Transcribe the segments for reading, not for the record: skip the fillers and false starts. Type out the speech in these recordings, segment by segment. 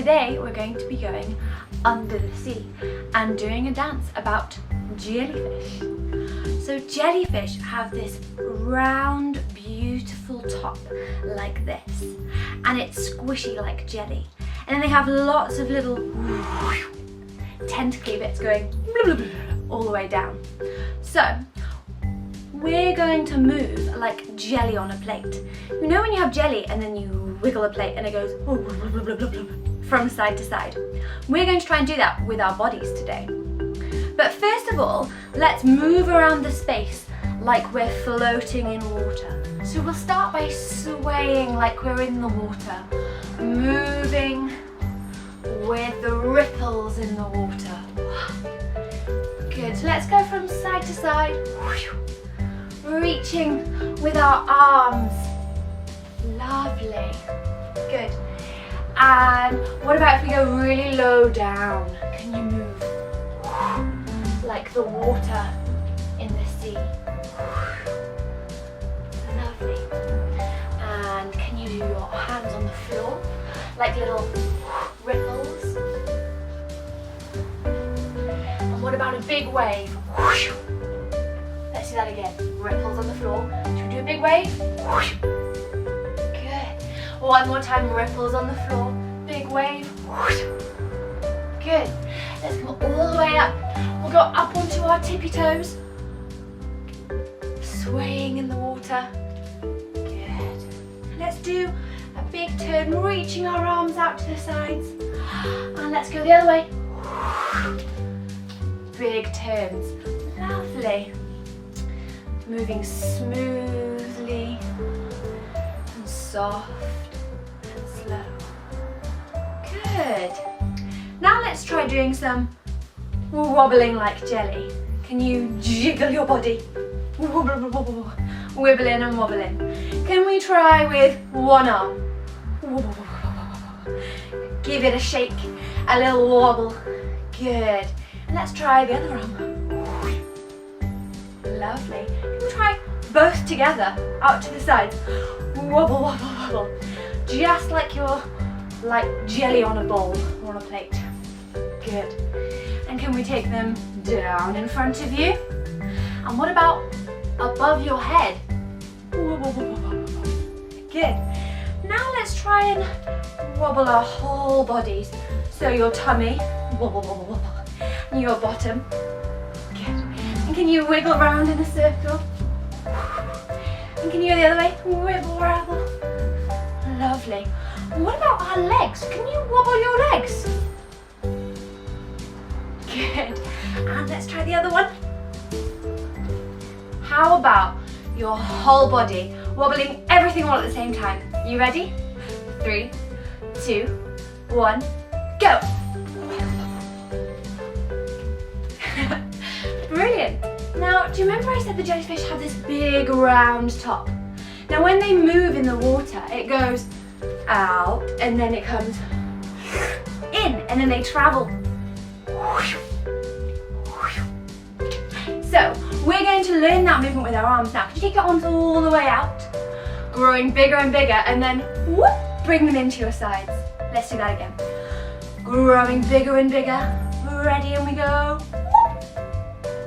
today we're going to be going under the sea and doing a dance about jellyfish. So jellyfish have this round, beautiful top like this, and it's squishy like jelly. And then they have lots of little tentacly bits going all the way down. So we're going to move like jelly on a plate. You know when you have jelly and then you wiggle a plate and it goes from side to side? We're going to try and do that with our bodies today. But first of all, let's move around the space like we're floating in water. So we'll start by swaying like we're in the water, moving with the ripples in the water. Good, so let's go from side to side, reaching with our arms. Lovely, good. And what about if we go really low down? Can you move like the water in the sea? Lovely. And can you do your hands on the floor like little ripples? And what about a big wave? Let's do that again. Ripples on the floor. Should we do a big wave? Good. One more time, ripples on the floor. Big wave. Good. Let's come all the way up. We'll go up onto our tippy toes. Swaying in the water. Good. Let's do a big turn, reaching our arms out to the sides. And let's go the other way. Big turns. Lovely. Moving smoothly and soft and slow. Good. Now let's try doing some wobbling like jelly. Can you jiggle your body? Wibbling and wobbling. Can we try with one arm? Give it a shake, a little wobble. Good. And let's try the other arm. Lovely. Can we try both together, out to the sides? Wobble, wobble, wobble. Just like you're like jelly on a bowl or on a plate. Good. And can we take them down in front of you? And what about above your head? Good. Now let's try and wobble our whole bodies. So your tummy, wobble, wobble, wobble. And your bottom. Good. And can you wiggle around in a circle? And can you go the other way? Wibble, wabble. Lovely. And what about our legs? Can you wobble your legs? Good. And let's try the other one. How about your whole body wobbling everything all at the same time? You ready? 3, 2, 1, go! Brilliant. Now, do you remember I said the jellyfish have this big round top? Now, when they move in the water, it goes out and then it comes in and then they travel. So, we're going to learn that movement with our arms now. Can you take your arms all the way out, growing bigger and bigger, and then whoop, bring them into your sides. Let's do that again. Growing bigger and bigger. Ready, and we go. Whoop.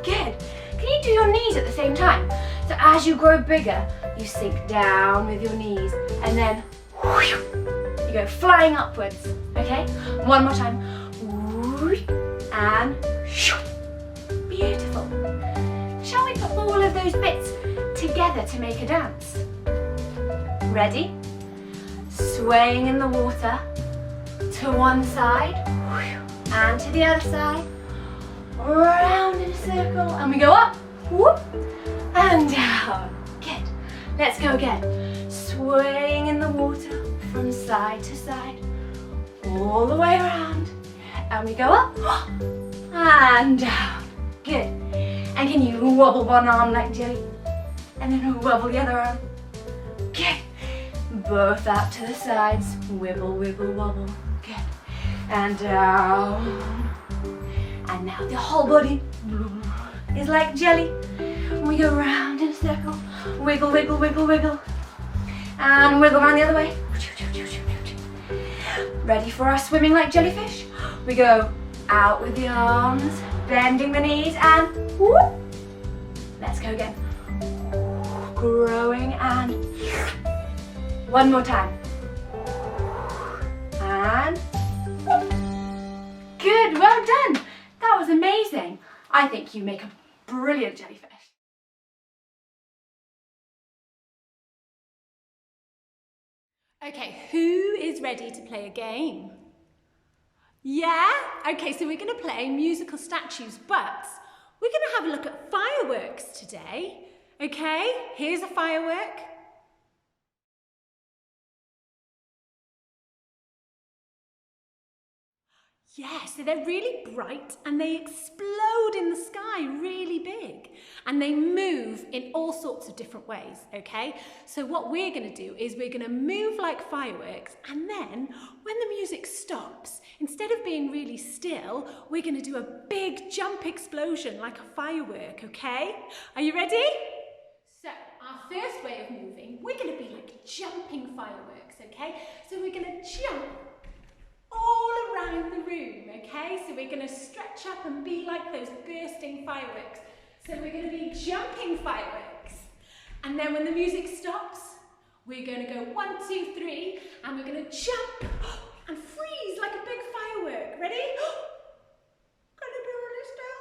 Good. Can you do your knees at the same time? So as you grow bigger, you sink down with your knees, and then you go flying upwards. Okay? One more time. And beautiful. Shall we put all of those bits together to make a dance? Ready? Swaying in the water to one side and to the other side. Round in a circle, and we go up, whoop, and down. Good. Let's go again. Swaying in the water from side to side, all the way around, and we go up and down. Good. And can you wobble one arm like jelly? And then wobble the other arm. Good. Both out to the sides. Wibble, wibble, wobble. Good. And down. And now the whole body is like jelly. We go round in a circle. Wiggle, wiggle, wiggle, wiggle. And wiggle around the other way. Ready for our swimming like jellyfish? We go out with the arms, bending the knees, and whoop. Let's go again. Growing and one more time. And good, well done. That was amazing. I think you make a brilliant jellyfish. Okay, who is ready to play a game? Yeah? Okay, so we're going to play musical statues, but we're going to have a look at fireworks today. Okay, here's a firework. Yeah, so they're really bright and they explode in the sky really big and they move in all sorts of different ways, okay? So what we're going to do is we're going to move like fireworks, and then when the music stops, instead of being really still, we're going to do a big jump explosion like a firework, okay? Are you ready? So our first way of moving, we're going to be like jumping fireworks, okay? So we're going to jump all around the room, okay? So we're going to stretch up and be like those bursting fireworks. So we're going to be jumping fireworks. And then when the music stops, we're going to go 1, 2, 3, and we're going to jump and freeze like a big firework. Ready? Can you do really still?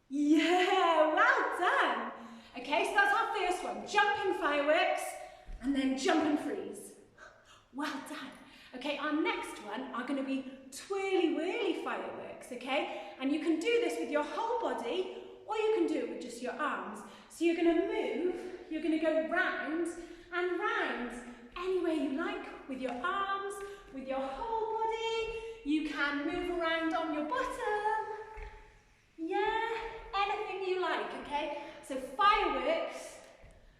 Yeah, well done. Okay, so that's our first one. Jumping fireworks, and then jump and freeze. Well done. Okay, our next one are going to be twirly-whirly fireworks, okay? And you can do this with your whole body, or you can do it with just your arms. So you're going to move, you're going to go round and round any way you like, with your arms, with your whole body. You can move around on your bottom. Yeah, anything you like, okay? So fireworks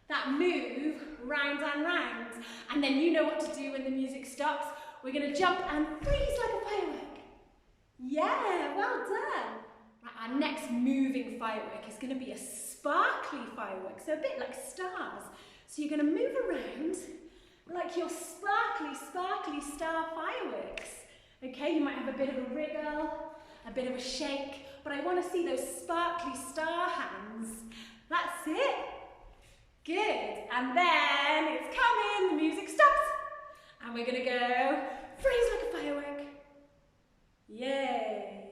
that move round and round. And then you know what to do when the music stops. We're going to jump and freeze like a firework. Yeah, well done. Right, our next moving firework is going to be a sparkly firework, so a bit like stars. So you're going to move around like your sparkly, sparkly star fireworks. Okay, you might have a bit of a wriggle, a bit of a shake, but I want to see those sparkly star hands. That's it. Good, and then it's coming, the music stops, and we're going to go freeze like a firework. Yay!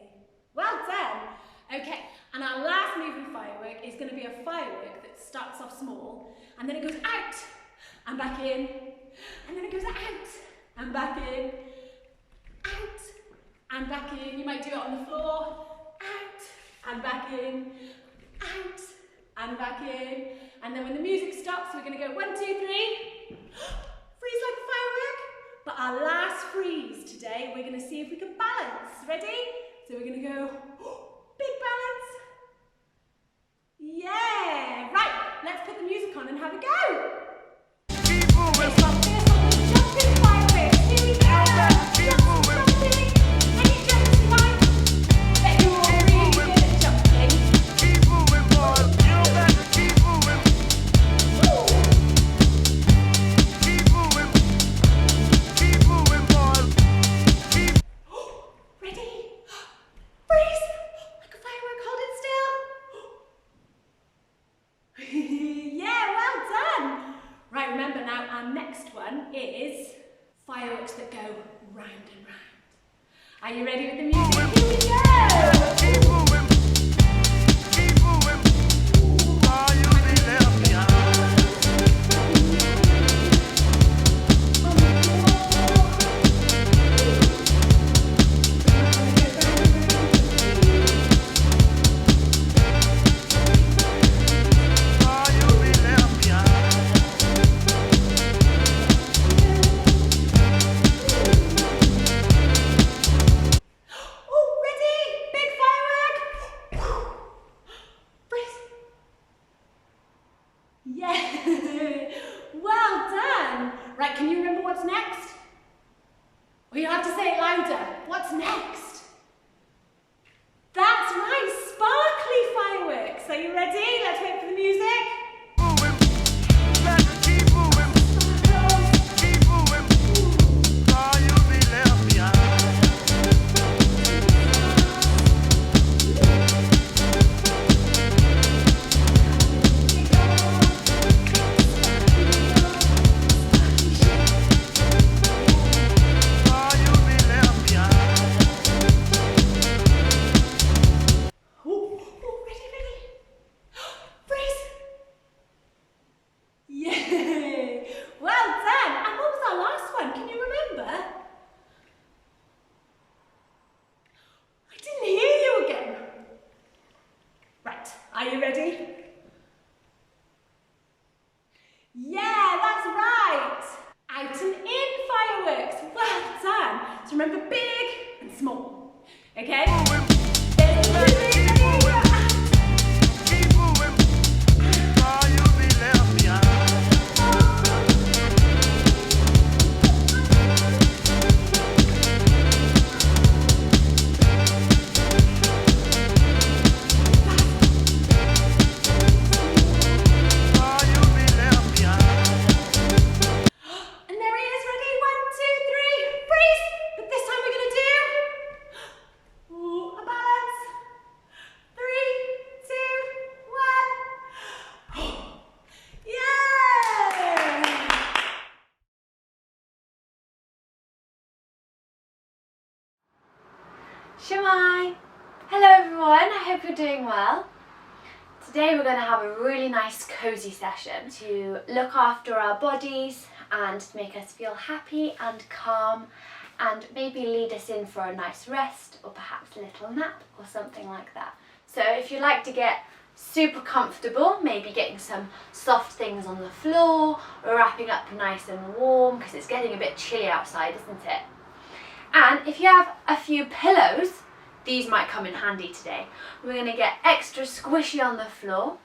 Well done. Okay, and our last moving firework is going to be a firework that starts off small, and then it goes out, and back in, and then it goes out, and back in, out, and back in. You might do it on the floor, out, and back in, out, and back in. And then when the music stops, we're going to go 1, 2, 3, freeze like a firework. But our last freeze today, we're going to see if we can balance. Ready? So we're going to go, big balance. Yeah, right, let's put the music on and have a go. Keep moving. So our first one is jumping fireworks. Here we go. Keep moving. Jumping. Any jumps you like? Bet you're all really good at jumping. Keep moving, boys. You better keep moving. Keep moving. Keep moving, boys. Keep. Ready? Freeze. Like a firework, hold it still. Yeah, well done. Right, remember now our next one is fireworks that go round and round. Are you ready with the music? Here we go. Keep moving. Keep moving. Oh, you'll be left behind. Oh, you'll be left behind. Oh, ready? Big firework. Freeze. Yeah. Well done. Right, can you remember what's next? Well, you have to say it louder. What's next? That's right, sparkly fireworks. Are you ready? Let's wait for the music. Moving. Let's keep moving. Keep moving. Oh, you'll be Yeah, that's right. Out and in fireworks. Well done. So remember big and small. Okay? And there he is, ready? 1, 2, 3, freeze! But this time we're gonna do a balance. 3, 2, 1. Yeah! Shemai! Hello everyone, I hope you're doing well. Today we're going to have a really nice cozy session to look after our bodies and to make us feel happy and calm and maybe lead us in for a nice rest or perhaps a little nap or something like that. So if you'd like to get super comfortable, maybe getting some soft things on the floor or wrapping up nice and warm because it's getting a bit chilly outside, isn't it? And if you have a few pillows, these might come in handy today. We're going to get extra squishy on the floor,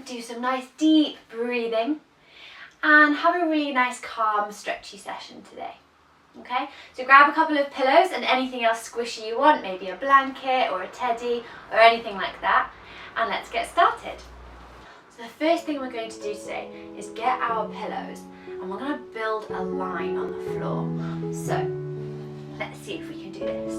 do some nice deep breathing, and have a really nice calm stretchy session today. Okay, so grab a couple of pillows and anything else squishy you want, maybe a blanket or a teddy or anything like that, and let's get started. So the first thing we're going to do today is get our pillows and we're going to build a line on the floor. So let's see if we can do this.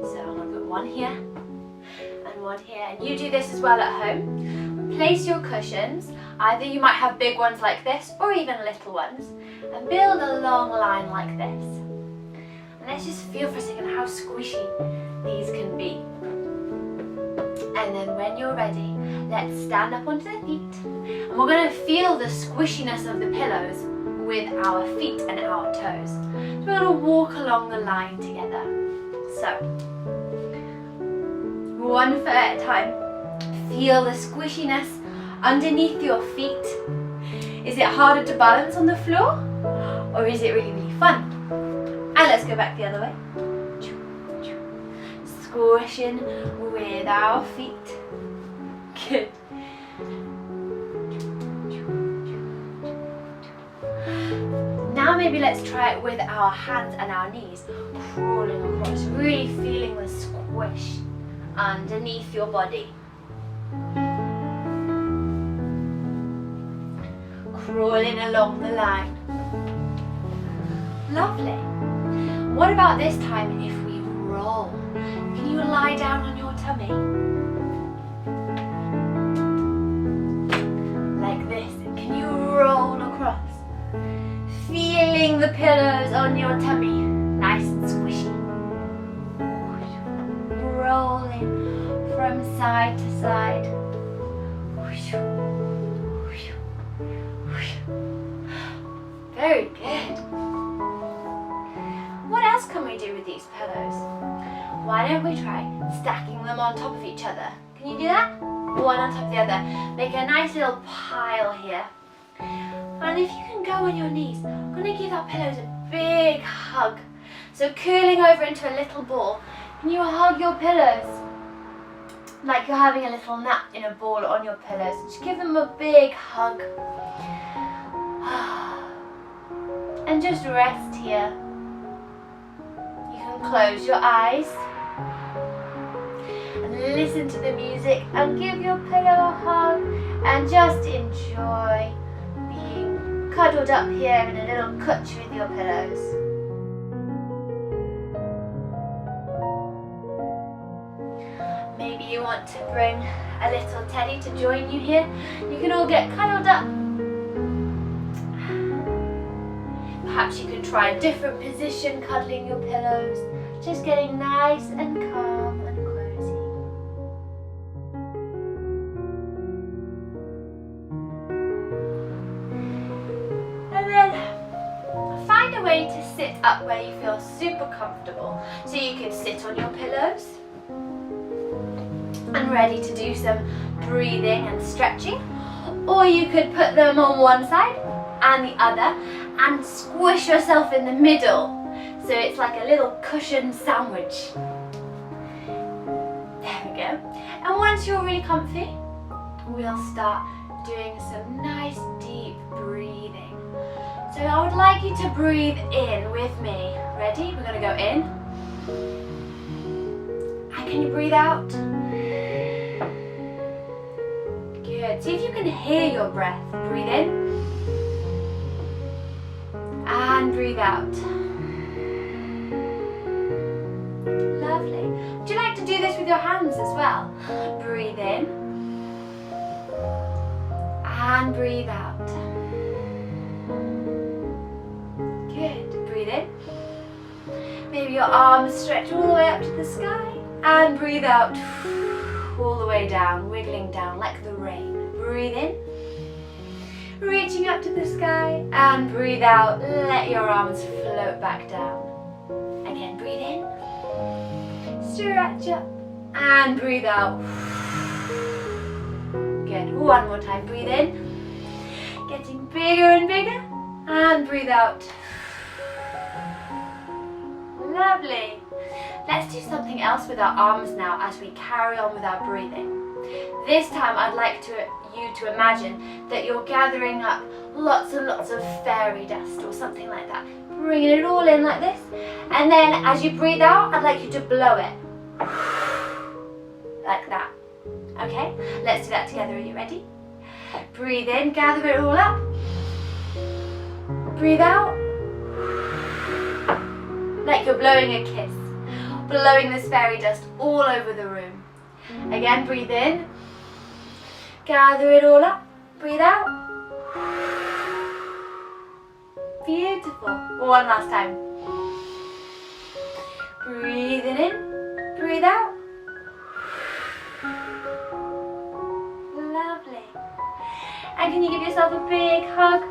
So I'm going to put one here and one here, and you do this as well at home. Place your cushions, either you might have big ones like this or even little ones, and build a long line like this. And let's just feel for a second how squishy these can be. And then when you're ready, let's stand up onto the feet, and we're going to feel the squishiness of the pillows with our feet and our toes. So we're going to walk along the line together. So, one foot at a time. Feel the squishiness underneath your feet. Is it harder to balance on the floor? Or is it really, really fun? And let's go back the other way. Squishing with our feet. Good. Now maybe let's try it with our hands and our knees, crawling across, really feeling the squish underneath your body. Crawling along the line. Lovely. What about this time if we roll? Can you lie down on your tummy? Like this. Can you roll across? Feeling the pillows on your tummy, nice and squishy. Rolling from side to side. Very good. What else can we do with these pillows? Why don't we try stacking them on top of each other? Can you do that? One on top of the other. Make a nice little pile here. And if you can go on your knees, I'm going to give our pillows a big hug. So curling over into a little ball, can you hug your pillows? Like you're having a little nap in a ball on your pillows. Just give them a big hug. And just rest here. You can close your eyes and listen to the music and give your pillow a hug and just enjoy being cuddled up here in a little cooch with your pillows. Maybe you want to bring a little teddy to join you here. You can all get cuddled up. Perhaps you can try a different position cuddling your pillows, just getting nice and calm and cozy. And then find a way to sit up where you feel super comfortable. So you can sit on your pillows and ready to do some breathing and stretching. Or you could put them on one side and the other and squish yourself in the middle. So it's like a little cushion sandwich. There we go. And once you're really comfy, we'll start doing some nice deep breathing. So I would like you to breathe in with me. Ready? We're going to go in. And can you breathe out? Good. See if you can hear your breath. Breathe in. And breathe out. Lovely. Would you like to do this with your hands as well? Breathe in. And breathe out. Good. Breathe in. Maybe your arms stretch all the way up to the sky. And breathe out. All the way down, wiggling down like the rain. Breathe in. Reaching up to the sky. And breathe out. Let your arms float back down. Again, breathe in. Stretch up. And breathe out. Good. One more time. Breathe in. Getting bigger and bigger. And breathe out. Lovely. Let's do something else with our arms now as we carry on with our breathing. This time I'd like you to imagine that you're gathering up lots and lots of fairy dust or something like that. Bringing it all in like this. And then as you breathe out, I'd like you to blow it. Like that. Okay? Let's do that together. Are you ready? Breathe in, gather it all up. Breathe out. Like you're blowing a kiss. Blowing this fairy dust all over the room. Again, breathe in. Gather it all up. Breathe out. Beautiful. One last time. Breathing in. Breathe out. Lovely. And can you give yourself a big hug?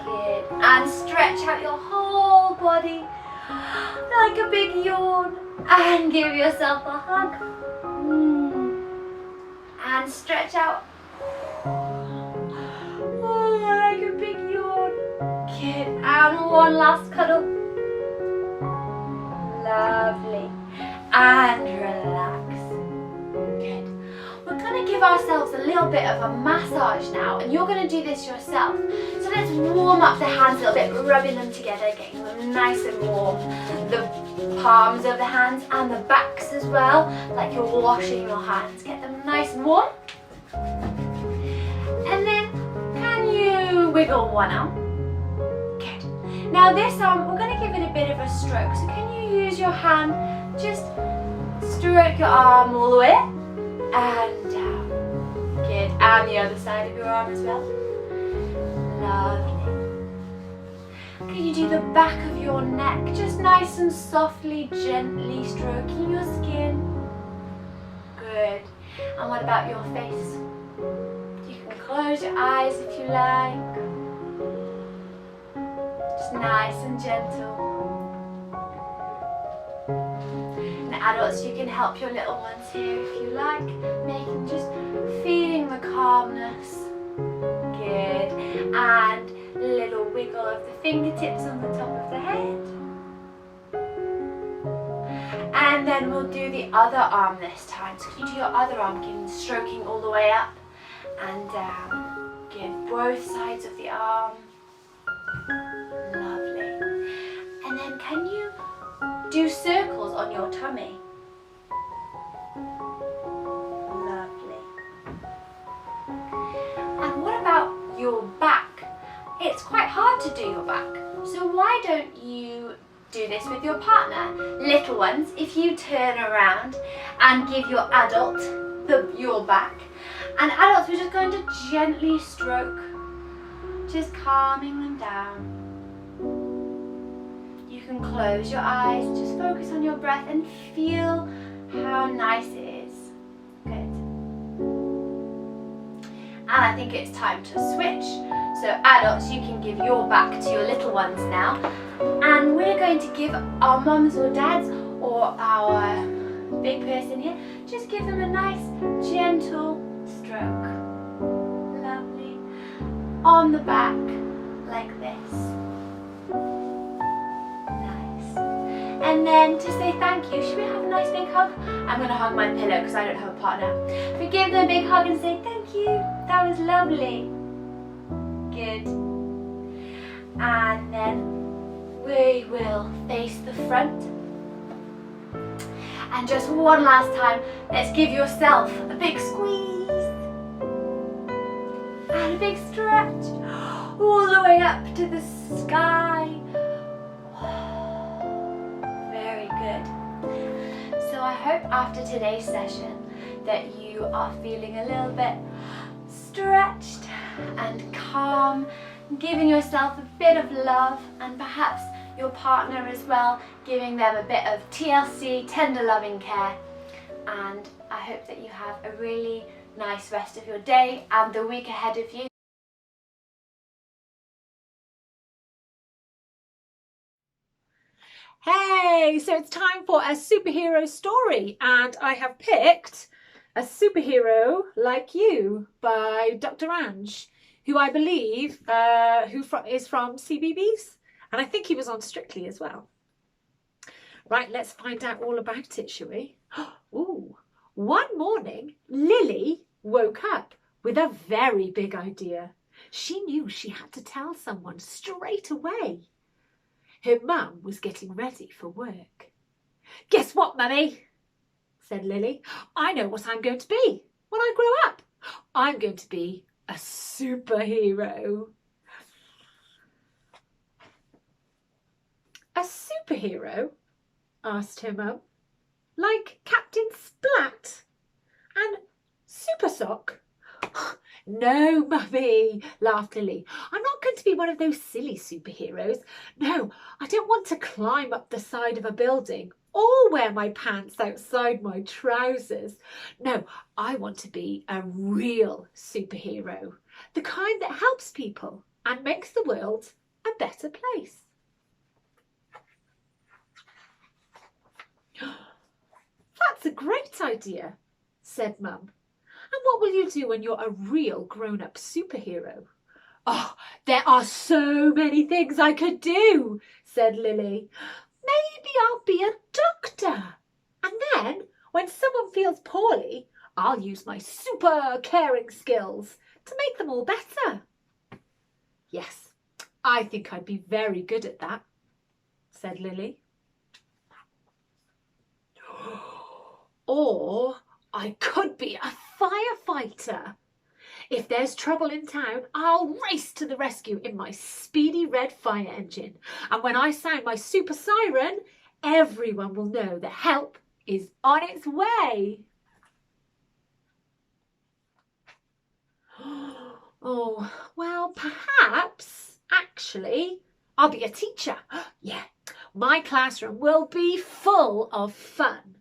Good. And stretch out your whole body like a big yawn. And give yourself a hug. And stretch out. Like a big yawn. Good. And one last cuddle. Lovely. And relax. Good. We're going to give ourselves a little bit of a massage now, and you're going to do this yourself. So let's warm up the hands a little bit, rubbing them together, getting them nice and warm. The palms of the hands and the backs as well, like you're washing your hands. Get them nice and warm. And then, can you wiggle one arm? Good. Now this arm, we're going to give it a bit of a stroke. So can you use your hand, just stroke your arm all the way up and down. Good. And the other side of your arm as well. Lovely. Can you do the back of your neck, just nice and softly, gently stroking your skin? Good. And what about your face? You can close your eyes if you like. Just nice and gentle. And adults, you can help your little ones here if you like, making just feeling the calmness. Good. And a little wiggle of the fingertips on the top of the head. And then we'll do the other arm this time. So can you do your other arm, stroking all the way up and down. Give both sides of the arm. Lovely. And then can you do circles on your tummy? Lovely. And what about your back? It's quite hard to do your back. So why don't you do this with your partner? Little ones, if you turn around and give your adult your back, and adults, we're just going to gently stroke, just calming them down. You can close your eyes, just focus on your breath and feel how nice it is. Good. And I think it's time to switch. So adults, you can give your back to your little ones now. And we're going to give our mums or dads or our big person here, just give them a nice gentle stroke. on the back like this. Nice. And then to say thank you, should we have a nice big hug? I'm going to hug my pillow because I don't have a partner. But give them a big hug and say thank you. That was lovely. Good. And then we will face the front. And just one last time, let's give yourself a big squeeze. And a big stretch. All the way up to the sky. Very good. So I hope after today's session that you are feeling a little bit stretched and calm, giving yourself a bit of love, and perhaps your partner as well, giving them a bit of TLC, tender loving care. And I hope that you have a really nice rest of your day and the week ahead of you. Hey, so it's time for a superhero story, and I have picked A Superhero Like You by Dr. Ange, who I believe is from CBeebies, and I think he was on Strictly as well. Right, let's find out all about it, shall we? Ooh, one morning, Lily woke up with a very big idea. She knew she had to tell someone straight away. Her mum was getting ready for work. "Guess what, Mummy?" said Lily. "I know what I'm going to be when I grow up. I'm going to be a superhero." "A superhero?" asked her mum. "Like Captain Splat and Super Sock?" "No, Mummy," laughed Lily. "I'm not going to be one of those silly superheroes. No, I don't want to climb up the side of a building or wear my pants outside my trousers. No, I want to be a real superhero, the kind that helps people and makes the world a better place." "That's a great idea," said Mum. "And what will you do when you're a real grown-up superhero?" "Oh, there are so many things I could do," said Lily. "Maybe I'll be a doctor. And then when someone feels poorly, I'll use my super caring skills to make them all better." "Yes, I think I'd be very good at that," said Lily. "Or I could be a firefighter. If there's trouble in town, I'll race to the rescue in my speedy red fire engine. And when I sound my super siren, everyone will know that help is on its way." "Oh, well, perhaps, actually, I'll be a teacher. Yeah, my classroom will be full of fun.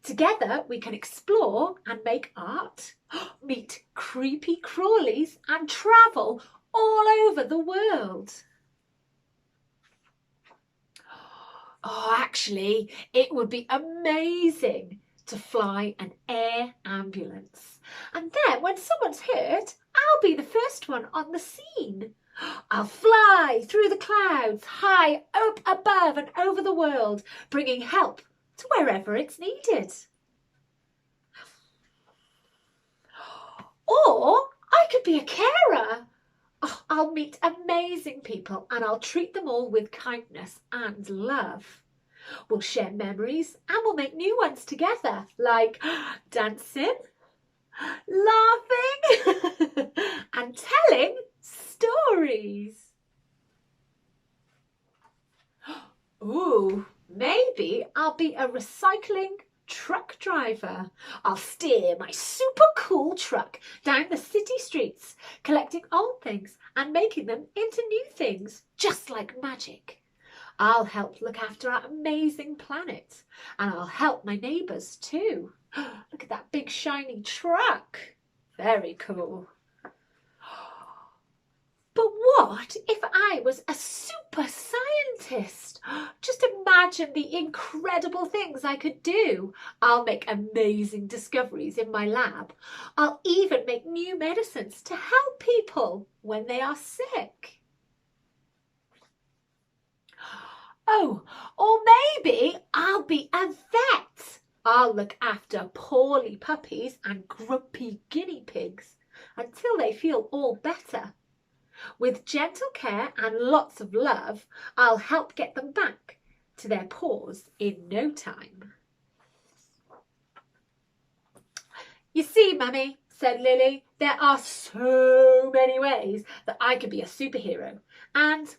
Together we can explore and make art, meet creepy crawlies and travel all over the world." "Oh, actually, it would be amazing to fly an air ambulance. And then when someone's hurt, I'll be the first one on the scene. I'll fly through the clouds, high up above and over the world, bringing help to wherever it's needed." "Or I could be a carer. Oh, I'll meet amazing people and I'll treat them all with kindness and love. We'll share memories and we'll make new ones together, like dancing, laughing and telling stories." "Ooh, maybe I'll be a recycling truck driver. I'll steer my super cool truck down the city streets, collecting old things and making them into new things, just like magic. I'll help look after our amazing planet, and I'll help my neighbours too. Look at that big shiny truck. Very cool. But what if I was a super super scientist. Just imagine the incredible things I could do. I'll make amazing discoveries in my lab. I'll even make new medicines to help people when they are sick. Oh, or maybe I'll be a vet. I'll look after poorly puppies and grumpy guinea pigs until they feel all better. With gentle care and lots of love, I'll help get them back to their paws in no time. You see, Mummy, said Lily, there are so many ways that I could be a superhero. And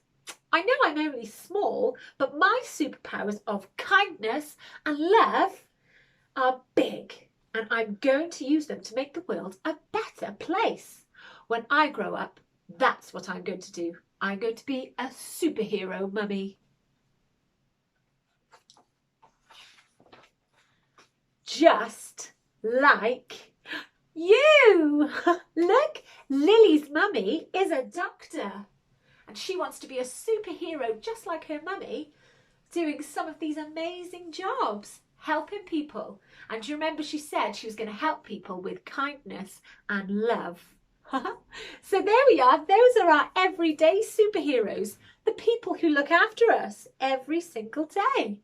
I know I'm only small, but my superpowers of kindness and love are big, and I'm going to use them to make the world a better place. When I grow up, that's what I'm going to do. I'm going to be a superhero, Mummy. Just like you. Look, Lily's mummy is a doctor. And she wants to be a superhero just like her mummy, doing some of these amazing jobs, helping people. And do you remember she said she was going to help people with kindness and love? So there we are. Those are our everyday superheroes, the people who look after us every single day.